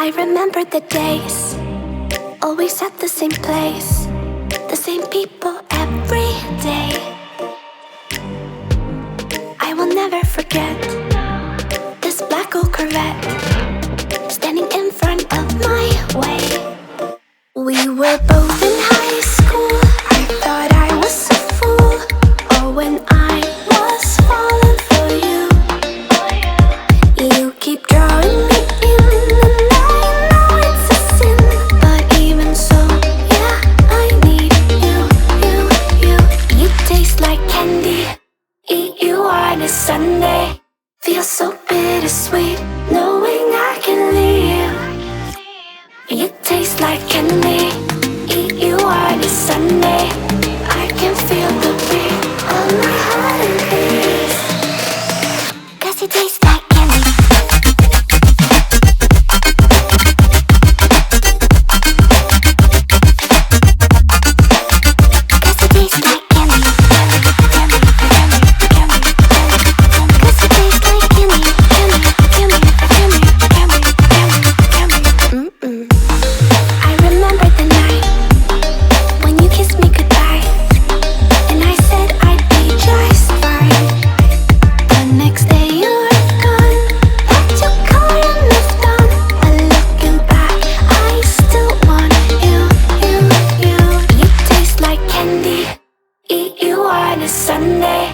I remember the days, always at the same place, the same people every day. I will never forget this black old Corvette standing in front of my way. We were both in high school. I thought I was a fool. Oh, when I was falling for you. You keep drawing me in, and I know it's a sin, but even so, yeah, I need you. You taste like candy. Eat you on a Sunday. Feels so bittersweet knowing I can leave. You taste like candy. Eat you on a Sunday. I can feel the beat of my heart and beats. 'Cause you taste like candy. Sunday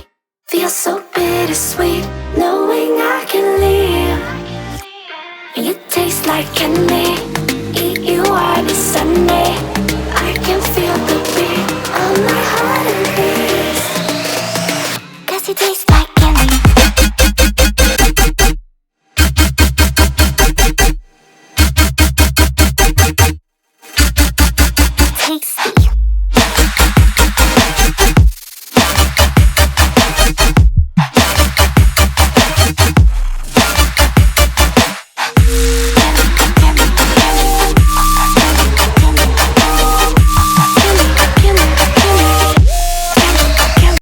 feels so bittersweet knowing I can leave. You taste like candy. Eat you on a Sunday. I can feel the beat of my heart and beats. 'Cause you taste like candy. Tasty.